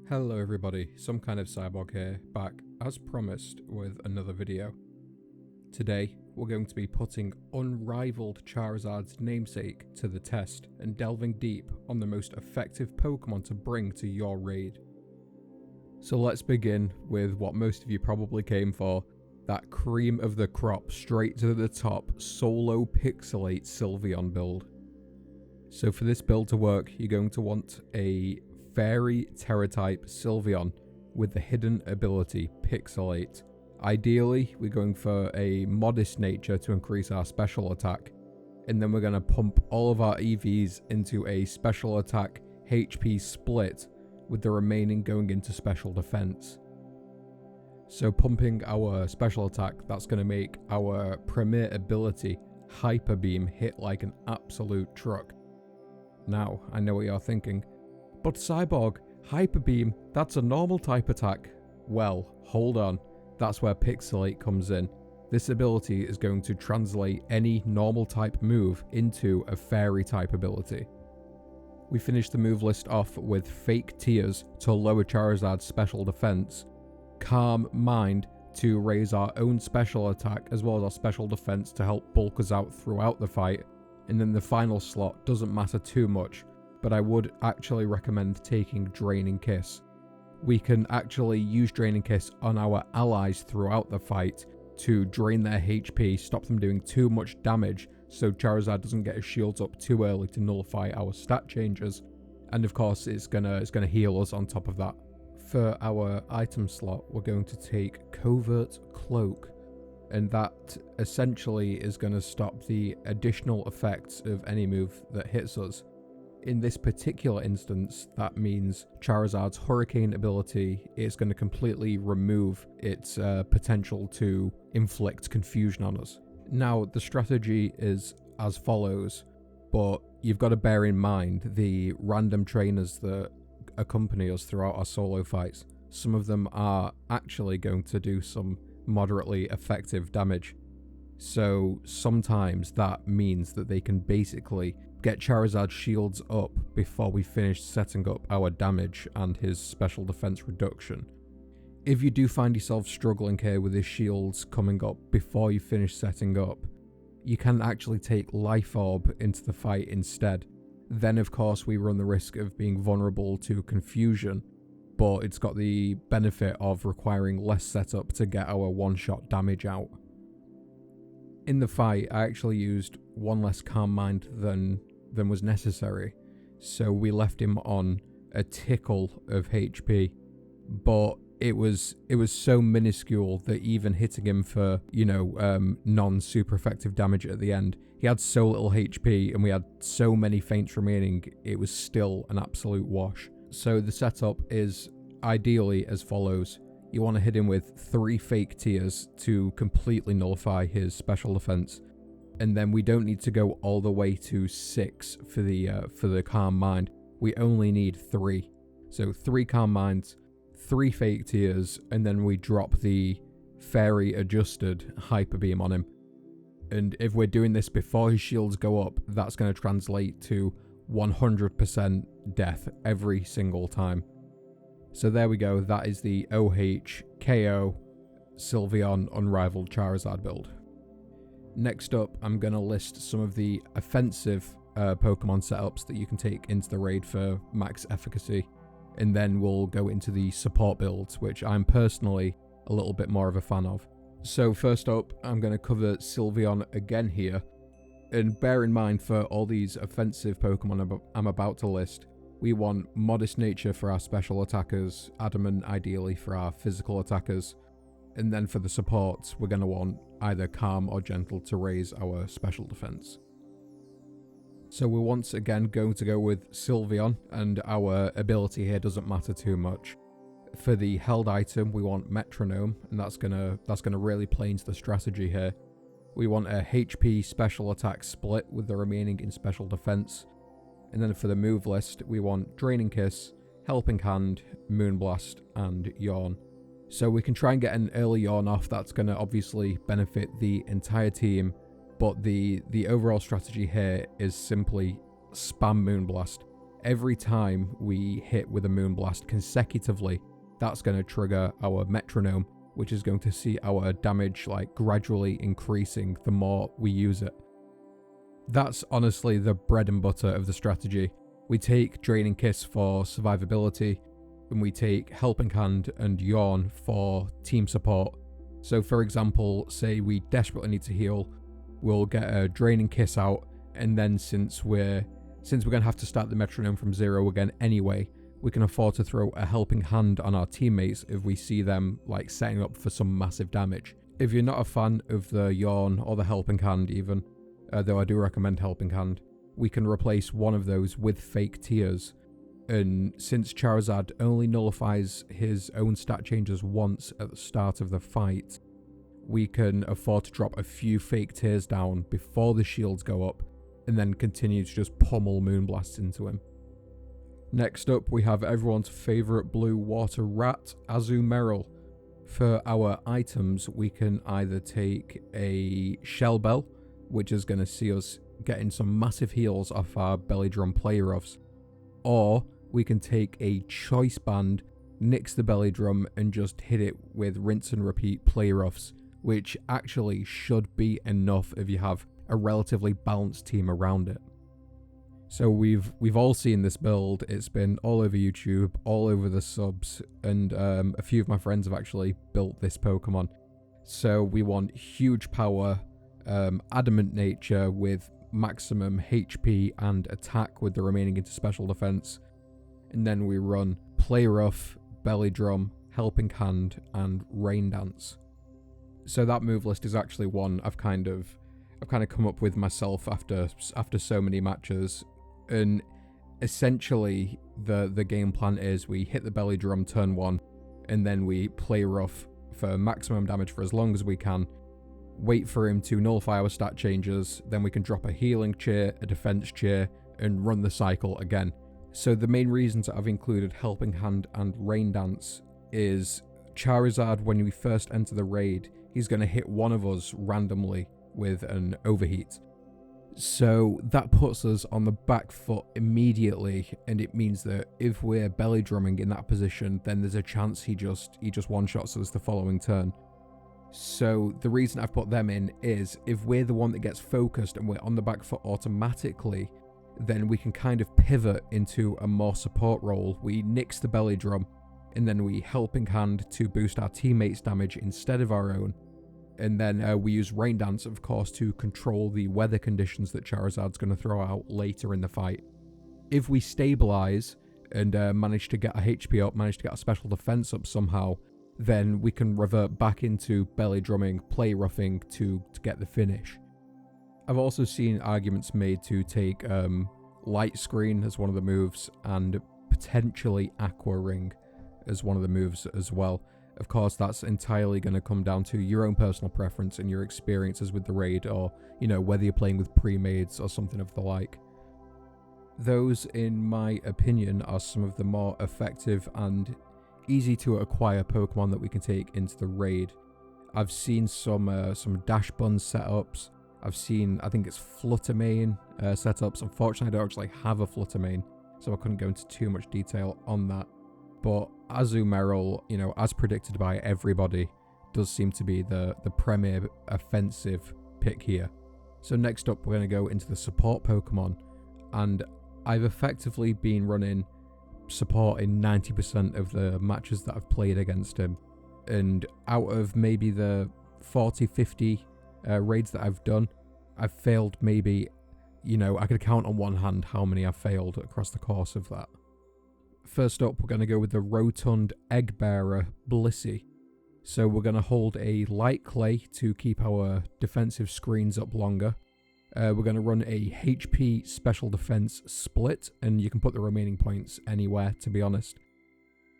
Hello everybody, Some Kind of Cyborg here, back as promised with another video. Today we're going to be putting Unrivalled Charizard's namesake to the test and delving deep on the most effective Pokemon to bring to your raid. So let's begin with what most of you probably came for, that cream of the crop straight to the top solo Pixelate Sylveon build. So for this build to work, you're going to want a Fairy Tera type Sylveon with the hidden ability Pixelate. Ideally, we're going for a modest nature to increase our special attack, and then we're going to pump all of our EVs into a special attack HP split, with the remaining going into special defense. So pumping our special attack, that's going to make our premier ability Hyper Beam hit like an absolute truck. Now, I know what you're thinking, but Cyborg, Hyper Beam, that's a normal type attack. Well, hold on, that's where Pixelate comes in. This ability is going to translate any normal type move into a fairy type ability. We finish the move list off with Fake Tears to lower Charizard's special defense, Calm Mind to raise our own special attack as well as our special defense to help bulk us out throughout the fight, and then the final slot doesn't matter too much, but I would actually recommend taking Draining Kiss. We can actually use Draining Kiss on our allies throughout the fight to drain their HP, stop them doing too much damage, so Charizard doesn't get his shields up too early to nullify our stat changes. And of course, it's gonna heal us on top of that. For our item slot, we're going to take Covert Cloak, and that essentially is going to stop the additional effects of any move that hits us. In this particular instance, that means Charizard's Hurricane ability is going to completely remove its potential to inflict confusion on us. Now, the strategy is as follows, but you've got to bear in mind the random trainers that accompany us throughout our solo fights. Some of them are actually going to do some moderately effective damage. So sometimes that means that they can basically get Charizard's shields up before we finish setting up our damage and his special defense reduction. If you do find yourself struggling here with his shields coming up before you finish setting up, you can actually take Life Orb into the fight instead. Then of course we run the risk of being vulnerable to confusion, but it's got the benefit of requiring less setup to get our one-shot damage out. In the fight, I actually used one less Calm Mind than was necessary, so we left him on a tickle of HP, but it was so minuscule that even hitting him for, non-super effective damage at the end, he had so little HP and we had so many feints remaining, it was still an absolute wash. So the setup is ideally as follows. You want to hit him with 3 Fake Tears to completely nullify his special defense, and then we don't need to go all the way to 6 for the Calm Mind. We only need 3. So 3 Calm Minds, 3 Fake Tears, and then we drop the Fairy adjusted Hyper Beam on him. And if we're doing this before his shields go up, that's going to translate to 100% death every single time. So there we go, that is the OHKO Sylveon Unrivalled Charizard build. Next up, I'm going to list some of the offensive Pokemon setups that you can take into the raid for max efficacy, and then we'll go into the support builds, which I'm personally a little bit more of a fan of. So first up, I'm going to cover Sylveon again here, and bear in mind for all these offensive Pokemon I'm about to list, we want Modest Nature for our special attackers, Adamant ideally for our physical attackers, and then for the supports, we're going to want either Calm or Gentle to raise our special defense. So we're once again going to go with Sylveon, and our ability here doesn't matter too much. For the held item, we want Metronome, and that's gonna really play into the strategy here. We want a HP special attack split with the remaining in special defense. And then for the move list, we want Draining Kiss, Helping Hand, Moonblast, and Yawn. So we can try and get an early Yawn off. That's going to obviously benefit the entire team, but the overall strategy here is simply spam Moonblast. every time we hit with a Moonblast consecutively, that's going to trigger our metronome, which is going to see our damage like gradually increasing the more we use it. That's honestly the bread and butter of the strategy. We take Draining Kiss for survivability, and we take Helping Hand and Yawn for team support. So for example, say we desperately need to heal, we'll get a Draining Kiss out, and then since we're going to have to start the metronome from 0 again anyway, we can afford to throw a Helping Hand on our teammates if we see them like setting up for some massive damage. If you're not a fan of the Yawn or the Helping Hand even, though I do recommend Helping Hand, we can replace one of those with Fake Tears. And since Charizard only nullifies his own stat changes once at the start of the fight, we can afford to drop a few Fake Tears down before the shields go up, and then continue to just pummel Moonblasts into him. Next up, we have everyone's favourite blue water rat, Azumarill. For our items, we can either take a Shell Bell, which is going to see us getting some massive heals off our Belly Drum Play Roughs, or we can take a Choice Band, nix the Belly Drum, and just hit it with Rinse and Repeat Play Roughs, which actually should be enough if you have a relatively balanced team around it. So we've all seen this build. It's been all over YouTube, all over the subs, and a few of my friends have actually built this Pokemon. So we want huge power, adamant nature with maximum HP and attack with the remaining into special defense, and then we run Play Rough, Belly Drum, Helping Hand, and Rain Dance. So that move list is actually one I've kind of come up with myself after so many matches, and essentially the game plan is we hit the Belly Drum turn 1, and then we Play Rough for maximum damage for as long as we can, wait for him to nullify our stat changes, then we can drop a Healing Cheer, a Defense Cheer, and run the cycle again. So the main reasons I've included Helping Hand and Rain Dance is Charizard, when we first enter the raid, he's going to hit one of us randomly with an Overheat. So that puts us on the back foot immediately, and it means that if we're belly drumming in that position, then there's a chance he just one-shots us the following turn. So the reason I've put them in is if we're the one that gets focused and we're on the back foot automatically, then we can kind of pivot into a more support role. We nix the belly drum, and then we Helping Hand to boost our teammates' damage instead of our own. And then we use Rain Dance, of course, to control the weather conditions that Charizard's going to throw out later in the fight. If we stabilize and manage to get our HP up, manage to get our special defense up somehow, then we can revert back into belly drumming, play roughing to get the finish. I've also seen arguments made to take Light Screen as one of the moves and potentially Aqua Ring as one of the moves as well. Of course, that's entirely going to come down to your own personal preference and your experiences with the raid, or, you know, whether you're playing with pre-mades or something of the like. Those, in my opinion, are some of the more effective and easy to acquire Pokemon that we can take into the raid. I've seen some Dachsbun setups. I've seen, I think it's Fluttermane setups. Unfortunately, I don't actually have a Fluttermane, so I couldn't go into too much detail on that. But Azumarill, you know, as predicted by everybody, does seem to be the premier offensive pick here. So next up, we're going to go into the support Pokemon, and I've effectively been running support in 90% of the matches that I've played against him. And out of maybe the 40-50 raids that I've done, I've failed maybe, you know, I could count on one hand how many I've failed across the course of that. First up, we're going to go with the Rotund Egg Bearer Blissey. So we're going to hold a Light Clay to keep our defensive screens up longer. We're going to run a HP Special Defense Split, and you can put the remaining points anywhere, to be honest.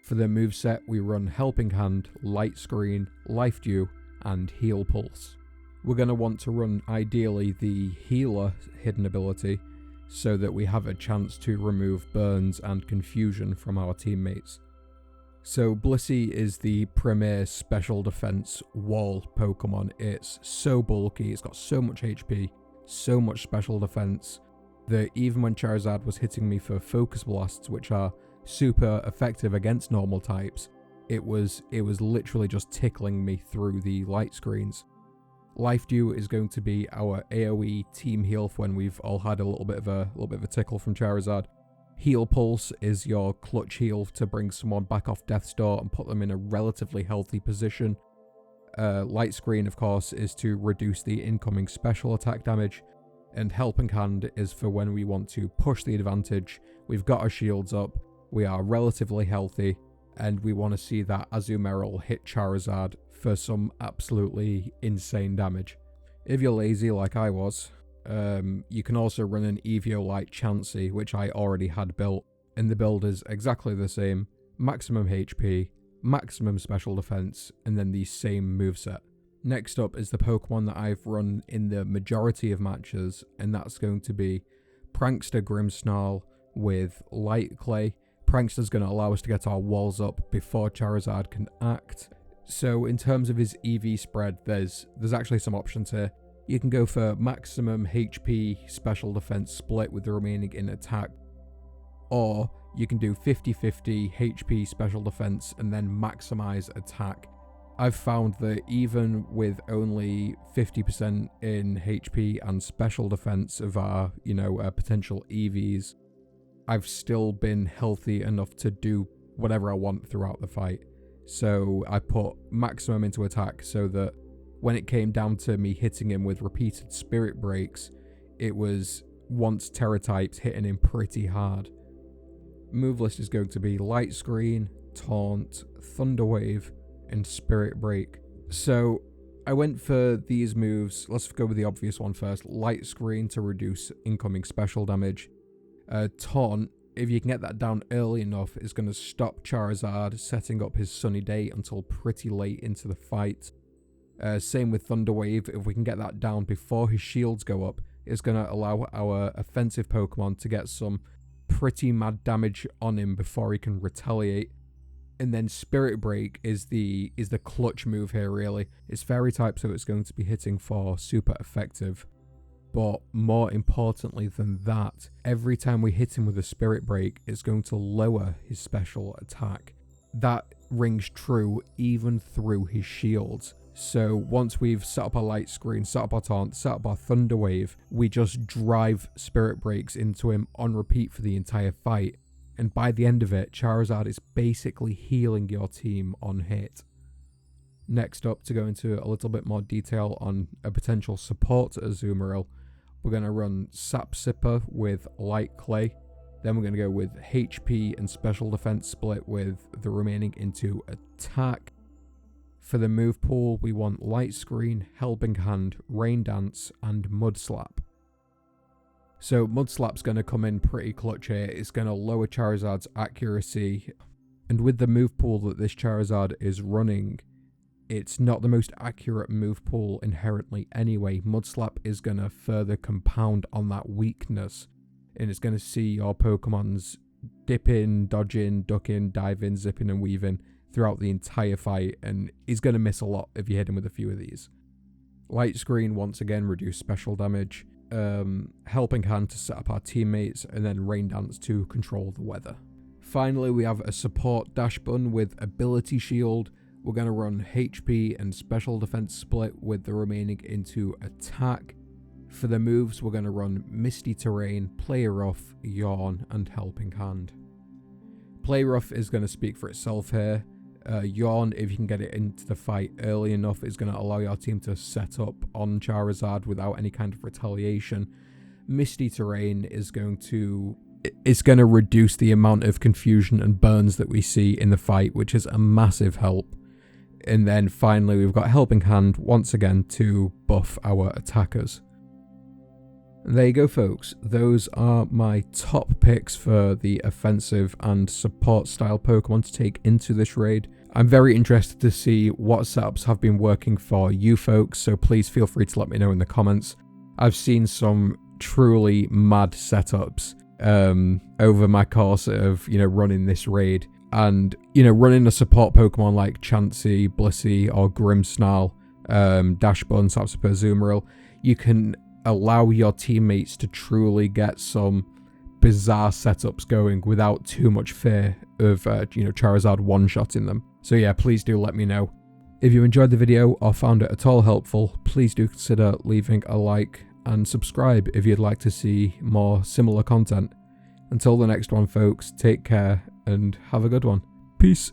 For the moveset, we run Helping Hand, Light Screen, Life Dew, and Heal Pulse. We're going to want to run, ideally, the Healer hidden ability, so that we have a chance to remove burns and confusion from our teammates. So Blissey is the premier special defense wall Pokemon. It's so bulky, it's got so much HP, so much special defense, that even when Charizard was hitting me for Focus Blasts, which are super effective against normal types, it was literally just tickling me through the light screens. Life Dew is going to be our AoE team heal for when we've all had a little bit of a tickle from Charizard. Heal Pulse is your clutch heal to bring someone back off Death's Door and put them in a relatively healthy position. Light Screen, of course, is to reduce the incoming special attack damage, and Helping Hand is for when we want to push the advantage. We've got our shields up, we are relatively healthy, and we want to see that Azumarill hit Charizard for some absolutely insane damage. If you're lazy like I was, you can also run an Eviolite Chansey, which I already had built, and the build is exactly the same: maximum HP, maximum special defense, and then the same moveset. Next up is the Pokemon that I've run in the majority of matches, and that's going to be Prankster Grimmsnarl with Light Clay. Prankster's going to allow us to get our walls up before Charizard can act. So in terms of his EV spread, there's actually some options here. You can go for maximum HP special defense split with the remaining in attack, or you can do 50-50 HP special defense and then maximize attack. I've found that even with only 50% in HP and special defense of our, potential EVs, I've still been healthy enough to do whatever I want throughout the fight. So I put maximum into attack so that when it came down to me hitting him with repeated Spirit Breaks, it was once Tera types hitting him pretty hard. Move list is going to be Light Screen, Taunt, Thunder Wave, and Spirit Break. So I went for these moves. Let's go with the obvious one first. Light Screen to reduce incoming special damage. Taunt, if you can get that down early enough, is going to stop Charizard setting up his Sunny Day until pretty late into the fight. Same with Thunder Wave. If we can get that down before his shields go up, it's going to allow our offensive Pokemon to get some pretty mad damage on him before he can retaliate. And then Spirit Break is the clutch move here, really. It's Fairy type, so it's going to be hitting for super effective. But more importantly than that, every time we hit him with a Spirit Break, it's going to lower his special attack. That rings true even through his shields. So once we've set up our Light Screen, set up our Taunt, set up our Thunder Wave, we just drive Spirit Breaks into him on repeat for the entire fight. And by the end of it, Charizard is basically healing your team on hit. Next up, to go into a little bit more detail on a potential support to Azumarill, we're going to run Sap Sipper with Light Clay. Then we're going to go with HP and Special Defense split with the remaining into attack. For the move pool, we want Light Screen, Helping Hand, Rain Dance, and Mud Slap. So Mud Slap's going to come in pretty clutch here. It's going to lower Charizard's accuracy. And with the move pool that this Charizard is running, it's not the most accurate move pool inherently anyway. Mud Slap is going to further compound on that weakness. And it's going to see your Pokemon's dipping, dodging, ducking, diving, zipping and weaving throughout the entire fight. And he's going to miss a lot if you hit him with a few of these. Light Screen, once again, reduce special damage. Helping Hand to set up our teammates. And then Rain Dance to control the weather. Finally, we have a support Dachsbun with Ability Shield. We're going to run HP and Special Defense split with the remaining into attack. For the moves, we're going to run Misty Terrain, Play Rough, Yawn, and Helping Hand. Play Rough is going to speak for itself here. Yawn, if you can get it into the fight early enough, is going to allow your team to set up on Charizard without any kind of retaliation. Misty Terrain is going to reduce the amount of confusion and burns that we see in the fight, which is a massive help. And then finally, we've got Helping Hand once again to buff our attackers. There you go, folks. Those are my top picks for the offensive and support style Pokemon to take into this raid. I'm very interested to see what setups have been working for you folks, so please feel free to let me know in the comments. I've seen some truly mad setups over my course of, running this raid. And, running a support Pokemon like Chansey, Blissey, or Grimmsnarl, Dachsbun, Azumarill, you can allow your teammates to truly get some bizarre setups going without too much fear of, Charizard one-shotting them. So yeah, please do let me know. If you enjoyed the video or found it at all helpful, please do consider leaving a like and subscribe if you'd like to see more similar content. Until the next one, folks, take care and have a good one. Peace.